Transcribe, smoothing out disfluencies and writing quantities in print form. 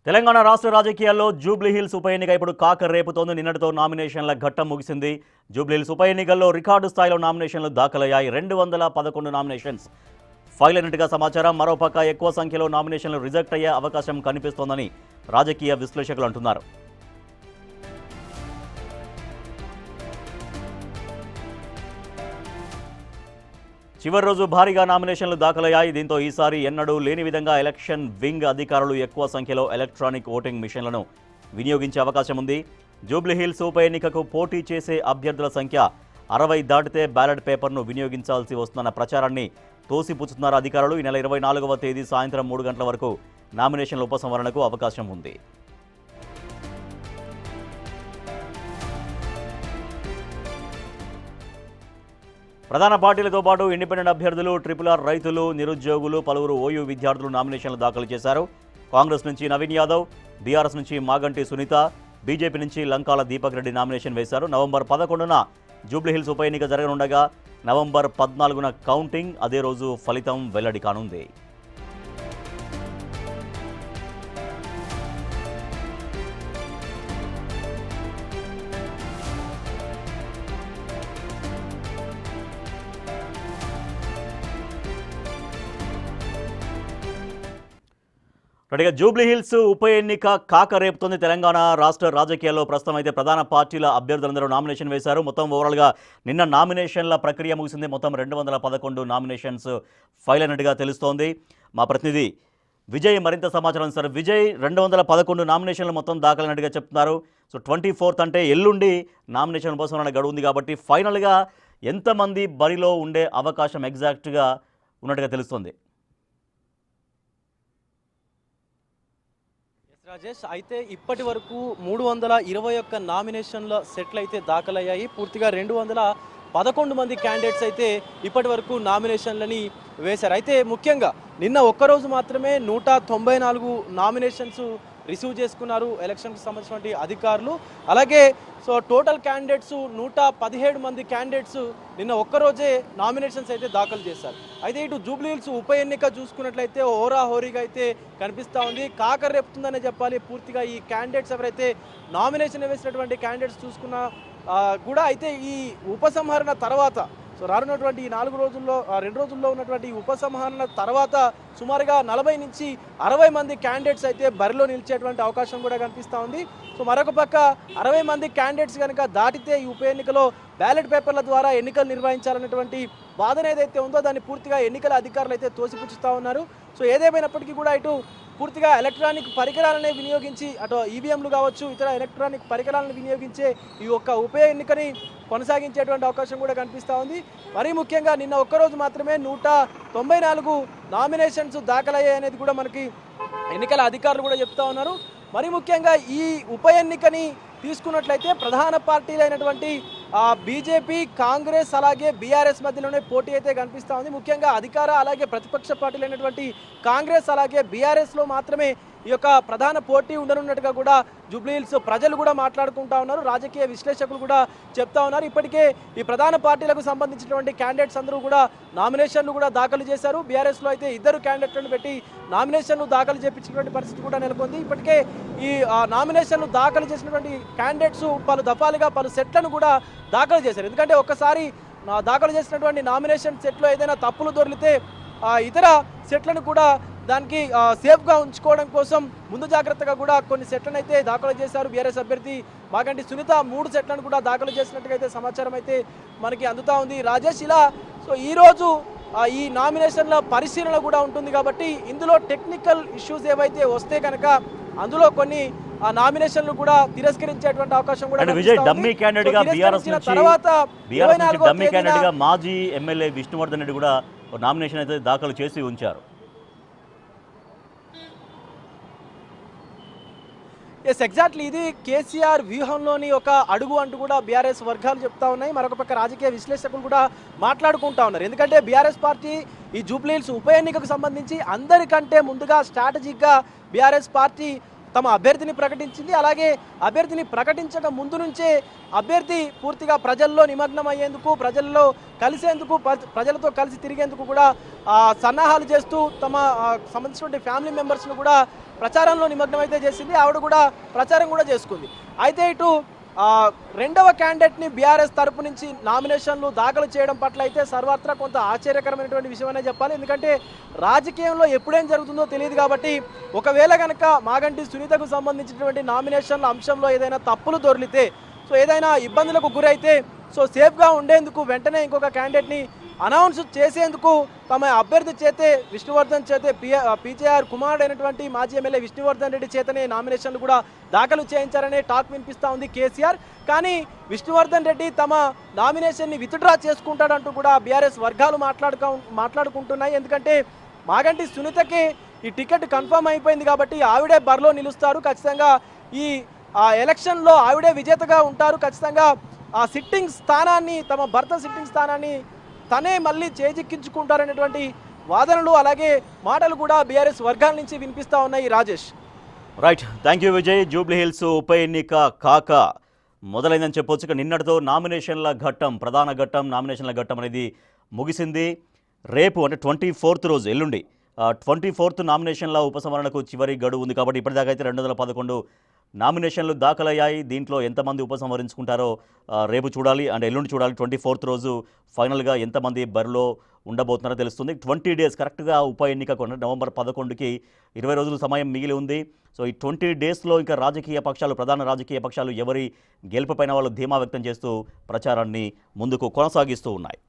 తెలంగాణ రాష్ట్ర రాజకీయాల్లో జూబ్లీహిల్స్ ఉప ఎన్నిక ఇప్పుడు కాక రేపుతోంది. నిన్నటితో నామినేషన్ల ఘట్టం ముగిసింది. జూబ్లీహిల్స్ ఉప ఎన్నికల్లో రికార్డు స్థాయిలో నామినేషన్లు దాఖలయ్యాయి. 211 నామినేషన్స్ ఫైల్ అయినట్టుగా సమాచారం. మరోపక్క ఎక్కువ సంఖ్యలో నామినేషన్లు రిజెక్ట్ అయ్యే అవకాశం కనిపిస్తోందని రాజకీయ విశ్లేషకులు అంటున్నారు. చివరి రోజు భారీగా నామినేషన్లు దాఖలయ్యాయి. దీంతో ఈసారి ఎన్నడూ లేని విధంగా ఎలక్షన్ వింగ్ అధికారులు ఎక్కువ సంఖ్యలో ఎలక్ట్రానిక్ ఓటింగ్ మిషన్లను వినియోగించే అవకాశం ఉంది. జూబ్లీహిల్స్ ఉప ఎన్నికకు పోటీ చేసే అభ్యర్థుల సంఖ్య 60 దాటితే బ్యాలెట్ పేపర్ను వినియోగించాల్సి వస్తున్న ప్రచారాన్ని తోసిపుచ్చుతున్నారు అధికారులు. ఈ నెల 24వ తేదీ సాయంత్రం 3 గంటల వరకు నామినేషన్ల ఉపసంహరణకు అవకాశం ఉంది. ప్రధాన పార్టీలతో పాటు ఇండిపెండెంట్ అభ్యర్థులు, RRR రైతులు, నిరుద్యోగులు, పలువురు ఓయూ విద్యార్థులు నామినేషన్లు దాఖలు చేశారు. కాంగ్రెస్ నుంచి నవీన్ యాదవ్, బీఆర్ఎస్ నుంచి మాగంటి సునీత, బీజేపీ నుంచి లంకాల దీపక్ రెడ్డి నామినేషన్ వేశారు. నవంబర్ 11న జూబ్లీహిల్స్ ఉప ఎన్నిక జరగనుండగా నవంబర్ 14న కౌంటింగ్, అదే రోజు ఫలితం వెల్లడి కానుంది. జూబ్లీహిల్స్ ఉప ఎన్నిక కాక రేపుతోంది. తెలంగాణ రాష్ట్ర రాజకీయాల్లో ప్రస్తుతం అయితే ప్రధాన పార్టీల అభ్యర్థులందరూ నామినేషన్ వేశారు. మొత్తం ఓవరాల్గా నిన్న నామినేషన్ల ప్రక్రియ ముగిసింది. మొత్తం 211 నామినేషన్స్ ఫైల్ అయినట్టుగా తెలుస్తోంది. మా ప్రతినిధి విజయ్ మరింత సమాచారం. సార్ విజయ్, 211 నామినేషన్లు మొత్తం దాఖలైనట్టుగా చెప్తున్నారు. సో 24th అంటే ఎల్లుండి నామినేషన్ ఉపసంహరణ గడువు ఉంది కాబట్టి ఫైనల్గా ఎంతమంది బరిలో ఉండే అవకాశం ఎగ్జాక్ట్గా ఉన్నట్టుగా తెలుస్తోంది? రాజేష్, అయితే ఇప్పటి వరకు 321 నామినేషన్ల సెట్లు అయితే దాఖలయ్యాయి. పూర్తిగా 211 మంది క్యాండిడేట్స్ అయితే ఇప్పటి వరకు నామినేషన్లని వేశారు. అయితే ముఖ్యంగా నిన్న ఒక్కరోజు మాత్రమే 194 నామినేషన్స్ రిసీవ్ చేసుకున్నారు ఎలక్షన్కి సంబంధించినటువంటి అధికారులు. అలాగే టోటల్ క్యాండిడేట్స్ 117 మంది క్యాండిడేట్స్ నిన్న ఒక్కరోజే నామినేషన్స్ అయితే దాఖలు చేశారు. అయితే ఇటు జూబ్లీహిల్స్ ఉప ఎన్నిక చూసుకున్నట్లయితే హోరాహోరీగా అయితే కనిపిస్తూ ఉంది. కాక రేపుతుందనే చెప్పాలి. పూర్తిగా ఈ క్యాండిడేట్స్ ఎవరైతే నామినేషన్ వేసినటువంటి క్యాండిడేట్స్ చూసుకున్నా కూడా అయితే ఈ ఉపసంహరణ తర్వాత రానున్నటువంటి ఈ 2 రోజుల్లో ఉన్నటువంటి ఉపసంహరణ తర్వాత సుమారుగా 40 నుంచి 60 మంది క్యాండిడేట్స్ అయితే బరిలో నిలిచేటువంటి అవకాశం కూడా కనిపిస్తూ ఉంది. మరొక పక్క 60 మంది క్యాండిడేట్స్ కనుక దాటితే ఈ ఉప ఎన్నికలో బ్యాలెట్ పేపర్ల ద్వారా ఎన్నికలు నిర్వహించాలన్నటువంటి వాదన ఏదైతే ఉందో దాన్ని పూర్తిగా ఎన్నికల అధికారులు అయితే తోసిపుచ్చుతూ ఉన్నారు. ఏదేమైనప్పటికీ కూడా ఇటు పూర్తిగా ఎలక్ట్రానిక్ పరికరాలనే వినియోగించి అటు ఈవీఎంలు కావచ్చు, ఇతర ఎలక్ట్రానిక్ పరికరాలను వినియోగించే ఈ ఒక్క ఉప ఎన్నికని కొనసాగించేటువంటి అవకాశం కూడా కనిపిస్తూ ఉంది. మరీ ముఖ్యంగా నిన్న ఒక్కరోజు మాత్రమే 194 నామినేషన్స్ దాఖలయ్యాయి అనేది కూడా మనకి ఎన్నికల అధికారులు కూడా చెప్తా ఉన్నారు. మరి ముఖ్యంగా ఈ ఉప ఎన్నికని తీసుకున్నట్లయితే ప్రధాన పార్టీలైనటువంటి బీజేపీ, కాంగ్రెస్ అలాగే బీఆర్ఎస్ మధ్యలోనే పోటీ అయితే కనిపిస్తూ ఉంది. ముఖ్యంగా అధికార అలాగే ప్రతిపక్ష పార్టీలైనటువంటి కాంగ్రెస్ అలాగే బీఆర్ఎస్లో మాత్రమే ఈ యొక్క ప్రధాన పోటీ ఉండనున్నట్టుగా కూడా జూబ్లీహిల్స్ ప్రజలు కూడా మాట్లాడుకుంటా ఉన్నారు. రాజకీయ విశ్లేషకులు కూడా చెప్తా ఉన్నారు. ఇప్పటికే ఈ ప్రధాన పార్టీలకు సంబంధించినటువంటి క్యాండిడేట్స్ అందరూ కూడా నామినేషన్లు కూడా దాఖలు చేశారు. బీఆర్ఎస్లో అయితే 2 క్యాండిడేట్లను పెట్టి నామినేషన్లు దాఖలు చేయించినటువంటి పరిస్థితి కూడా నెలకొంది. ఇప్పటికే ఈ నామినేషన్లు దాఖలు చేసినటువంటి క్యాండిడేట్స్ పలు దఫాలుగా పలు సెట్లను కూడా దాఖలు చేశారు. ఎందుకంటే ఒక్కసారి దాఖలు చేసినటువంటి నామినేషన్ సెట్లో ఏదైనా తప్పులు దొరికితే ఇతర సెట్లను కూడా దానికి సేఫ్గా ఉంచుకోవడం కోసం ముందు జాగ్రత్తగా కూడా కొన్ని సెట్లను అయితే దాఖలు చేశారు. బీఆర్ఎస్ అభ్యర్థి మాగంటి సునీత 3 సెట్లను కూడా దాఖలు చేసినట్టుగా అయితే సమాచారం అయితే మనకి అందుతూ ఉంది. రాజేష్, ఇలా ఈరోజు ఈ నామినేషన్ల పరిశీలన కూడా ఉంటుంది కాబట్టి ఇందులో టెక్నికల్ ఇష్యూస్ ఏవైతే వస్తే కనుక అందులో కొన్ని నామినేషన్లు కూడా తిరస్కరించేటువంటి అవకాశం కూడా మాజీ ఎమ్మెల్యే విష్ణువర్ధన్ రెడ్డి కూడా నామినేషన్ అయితే దాఖలు చేసి ఉంచారు. ఎగ్జాక్ట్లీ ఇది కేసీఆర్ వ్యూహంలోని ఒక అడుగు అంటూ కూడా బీఆర్ఎస్ వర్గాలు చెప్తా ఉన్నాయి. మరొక పక్క రాజకీయ విశ్లేషకులు కూడా మాట్లాడుకుంటా ఉన్నారు. ఎందుకంటే బీఆర్ఎస్ పార్టీ ఈ జూబ్లీహిల్స్ ఉప ఎన్నికకు సంబంధించి అందరికంటే ముందుగా స్ట్రాటజిక్గా బీఆర్ఎస్ పార్టీ తమ అభ్యర్థిని ప్రకటించింది. అలాగే అభ్యర్థిని ప్రకటించక ముందు నుంచే అభ్యర్థి పూర్తిగా ప్రజల్లో నిమగ్నం అయ్యేందుకు, ప్రజల్లో కలిసేందుకు, ప్రజలతో కలిసి తిరిగేందుకు కూడా సన్నాహాలు చేస్తూ తమ సంబంధించిన ఫ్యామిలీ మెంబర్స్ను కూడా ప్రచారంలో నిమగ్నమైతే చేసింది. ఆవిడ కూడా ప్రచారం కూడా చేసుకుంది. అయితే ఇటు రెండవ క్యాండిడేట్ని బీఆర్ఎస్ తరపు నుంచి నామినేషన్లు దాఖలు చేయడం పట్ల అయితే సర్వత్రా కొంత ఆశ్చర్యకరమైనటువంటి విషయమనే చెప్పాలి. ఎందుకంటే రాజకీయంలో ఎప్పుడేం జరుగుతుందో తెలియదు కాబట్టి ఒకవేళ కనుక మాగంటి సునీతకు సంబంధించినటువంటి నామినేషన్ల అంశంలో ఏదైనా తప్పులు దొర్లితే, సో ఏదైనా ఇబ్బందులకు గురైతే, సో సేఫ్గా ఉండేందుకు వెంటనే ఇంకొక క్యాండిడేట్ని అనౌన్స్ చేసేందుకు తమ అభ్యర్థి చేతే విష్ణువర్ధన్ చేతే పీజేఆర్ కుమారుడు అయినటువంటి మాజీ ఎమ్మెల్యే విష్ణువర్ధన్ రెడ్డి చేతనే నామినేషన్లు కూడా దాఖలు చేయించారనే టాక్ వినిపిస్తూ ఉంది కేసీఆర్. కానీ విష్ణువర్ధన్ రెడ్డి తమ నామినేషన్ని విత్డ్రా చేసుకుంటాడంటూ కూడా బీఆర్ఎస్ వర్గాలు మాట్లాడుకుంటున్నాయి. ఎందుకంటే మాగంటి సునీతకి ఈ టికెట్ కన్ఫర్మ్ అయిపోయింది కాబట్టి ఆవిడే బరిలో నిలుస్తారు. ఖచ్చితంగా ఈ ఎలక్షన్లో ఆవిడే విజేతగా ఉంటారు. ఖచ్చితంగా ఆ సిట్టింగ్ స్థానాన్ని, తమ భర్త సిట్టింగ్ స్థానాన్ని తనే మళ్ళీ చేజిక్కించుకుంటారనేటువంటి వాదనలు అలాగే మాటలు కూడా బీఆర్ఎస్ వర్గాల నుంచి వినిపిస్తూ ఉన్నాయి. Rajesh. Right, thank you Vijay. Jubilee hills ఉప ఎన్నిక కాక మొదలైందని చెప్పొచ్చు. ఇక నిన్నటితో నామినేషన్ల ఘట్టం, ప్రధాన ఘట్టం నామినేషన్ల ఘట్టం అనేది ముగిసింది. రేపు అంటే 24th రోజు, ఎల్లుండి 24th నామినేషన్ల ఉపసంహరణకు చివరి గడువు ఉంది కాబట్టి ఇప్పటిదాకా అయితే 211 నామినేషన్లు దాఖలయ్యాయి. దీంట్లో ఎంతమంది ఉపసంహరించుకుంటారో రేపు చూడాలి, అంటే ఎల్లుండి చూడాలి. 24th రోజు ఫైనల్గా ఎంతమంది బరిలో ఉండబోతున్నారో తెలుస్తుంది. 20 డేస్ కరెక్ట్గా ఉప ఎన్నికకు నవంబర్ 11కి 20 రోజుల సమయం మిగిలి ఉంది. సో ఈ 20 డేస్లో ఇంకా రాజకీయ పక్షాలు, ప్రధాన రాజకీయ పక్షాలు ఎవరి గెలుపుపైన వాళ్ళు ధీమా వ్యక్తం చేస్తూ ప్రచారాన్ని ముందుకు కొనసాగిస్తూ ఉన్నాయి.